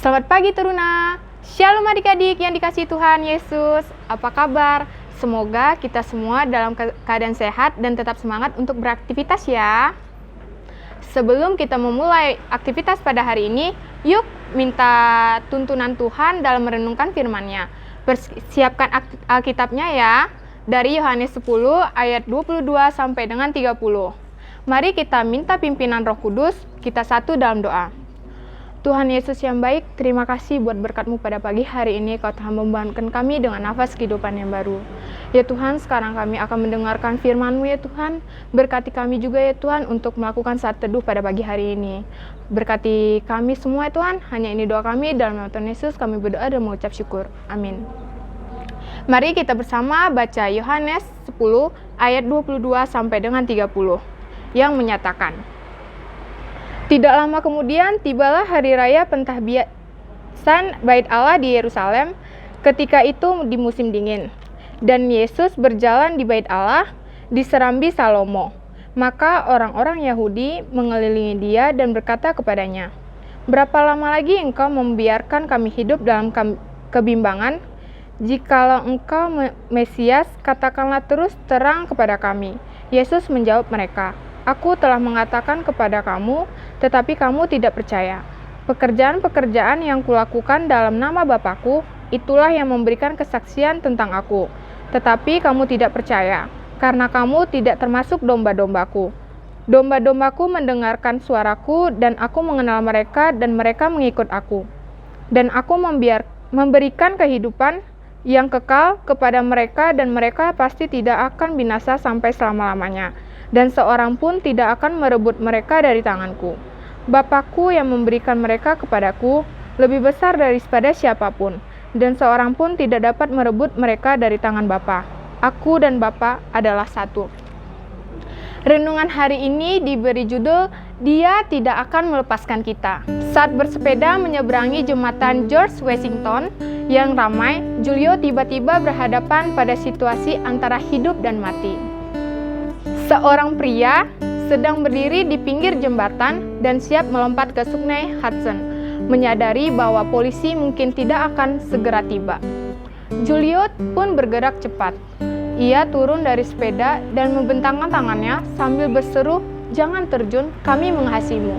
Selamat pagi Teruna. Shalom adik-adik yang dikasihi Tuhan Yesus. Apa kabar? Semoga kita semua dalam keadaan sehat dan tetap semangat untuk beraktivitas ya. Sebelum kita memulai aktivitas pada hari ini, yuk minta tuntunan Tuhan dalam merenungkan firman-Nya. Persiapkan Alkitabnya ya. Dari Yohanes 10 ayat 22 sampai dengan 30. Mari kita minta pimpinan Roh Kudus, kita satu dalam doa. Tuhan Yesus yang baik, terima kasih buat berkat-Mu pada pagi hari ini. Kau telah membangunkan kami dengan nafas kehidupan yang baru. Ya Tuhan, sekarang kami akan mendengarkan firman-Mu ya Tuhan. Berkati kami juga ya Tuhan untuk melakukan saat teduh pada pagi hari ini. Berkati kami semua ya Tuhan. Hanya ini doa kami, dalam nama Tuhan Yesus kami berdoa dan mengucap syukur. Amin. Mari kita bersama baca Yohanes 10 ayat 22 sampai dengan 30 yang menyatakan, tidak lama kemudian tibalah hari raya pentahbiasan Bait Allah di Yerusalem, ketika itu di musim dingin. Dan Yesus berjalan di Bait Allah di serambi Salomo. Maka orang-orang Yahudi mengelilingi dia dan berkata kepadanya, berapa lama lagi engkau membiarkan kami hidup dalam kebimbangan? Jikalau engkau Mesias, katakanlah terus terang kepada kami. Yesus menjawab mereka, aku telah mengatakan kepada kamu, tetapi kamu tidak percaya. Pekerjaan-pekerjaan yang kulakukan dalam nama Bapa-Ku, itulah yang memberikan kesaksian tentang aku. Tetapi kamu tidak percaya, karena kamu tidak termasuk domba-dombaku. Domba-dombaku mendengarkan suaraku, dan aku mengenal mereka, dan mereka mengikut aku. Dan aku memberikan kehidupan yang kekal kepada mereka, dan mereka pasti tidak akan binasa sampai selama-lamanya. Dan seorang pun tidak akan merebut mereka dari tanganku. Bapa-Ku yang memberikan mereka kepadaku lebih besar daripada siapapun, dan seorang pun tidak dapat merebut mereka dari tangan Bapa. Aku dan Bapa adalah satu. Renungan hari ini diberi judul, Dia Tidak Akan Melepaskan Kita. Saat bersepeda menyeberangi jembatan George Washington yang ramai, Julio tiba-tiba berhadapan pada situasi antara hidup dan mati. Seorang pria sedang berdiri di pinggir jembatan dan siap melompat ke Sungai Hudson, menyadari bahwa polisi mungkin tidak akan segera tiba. Julio pun bergerak cepat. Ia turun dari sepeda dan membentangkan tangannya sambil berseru, jangan terjun, kami mengasihimu.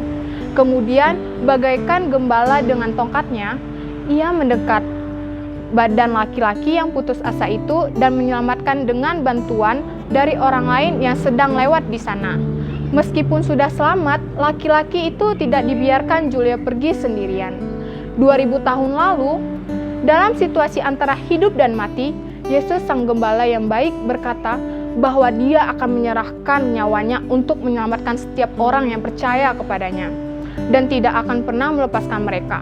Kemudian, bagaikan gembala dengan tongkatnya, ia mendekat badan laki-laki yang putus asa itu dan menyelamatkan dengan bantuan dari orang lain yang sedang lewat di sana. Meskipun sudah selamat, laki-laki itu tidak dibiarkan Julio pergi sendirian. 2000 tahun lalu, dalam situasi antara hidup dan mati, Yesus Sang Gembala yang baik berkata bahwa Dia akan menyerahkan nyawanya untuk menyelamatkan setiap orang yang percaya kepadanya dan tidak akan pernah melepaskan mereka.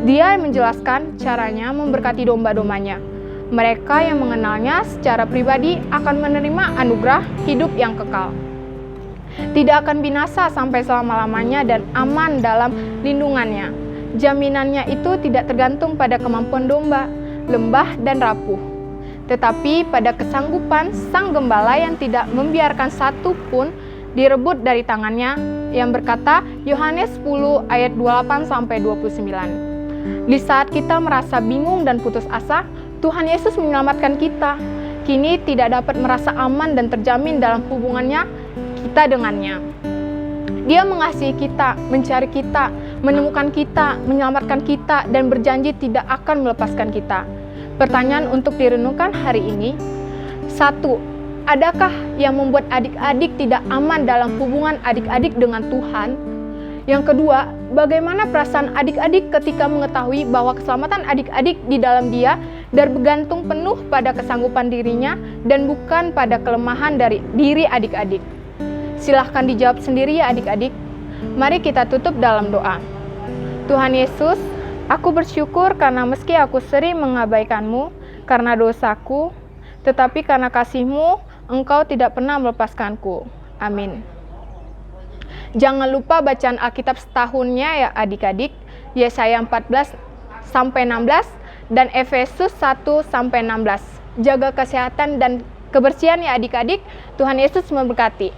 Dia menjelaskan caranya memberkati domba-dombanya. Mereka yang mengenalnya secara pribadi akan menerima anugerah hidup yang kekal. Tidak akan binasa sampai selama-lamanya dan aman dalam lindungannya. Jaminannya itu tidak tergantung pada kemampuan domba, lembah, dan rapuh, tetapi pada kesanggupan Sang Gembala yang tidak membiarkan satu pun direbut dari tangannya, yang berkata Yohanes 10 ayat 28-29. Di saat kita merasa bingung dan putus asa, Tuhan Yesus menyelamatkan kita. Kini tidak dapat merasa aman dan terjamin dalam hubungannya kita dengannya. Dia mengasihi kita, mencari kita, menemukan kita, menyelamatkan kita, dan berjanji tidak akan melepaskan kita. Pertanyaan untuk direnungkan hari ini, 1. Adakah yang membuat adik-adik tidak aman dalam hubungan adik-adik dengan Tuhan? Yang kedua, bagaimana perasaan adik-adik ketika mengetahui bahwa keselamatan adik-adik di dalam Dia dan bergantung penuh pada kesanggupan dirinya dan bukan pada kelemahan dari diri adik-adik? Silahkan dijawab sendiri ya adik-adik. Mari kita tutup dalam doa. Tuhan Yesus, aku bersyukur karena meski aku sering mengabaikan-Mu karena dosaku, tetapi karena kasih-Mu, Engkau tidak pernah melepaskanku. Amin. Jangan lupa bacaan Alkitab setahunnya ya adik-adik, Yesaya 14-16 dan Efesus 1-16. Jaga kesehatan dan kebersihan ya adik-adik. Tuhan Yesus memberkati.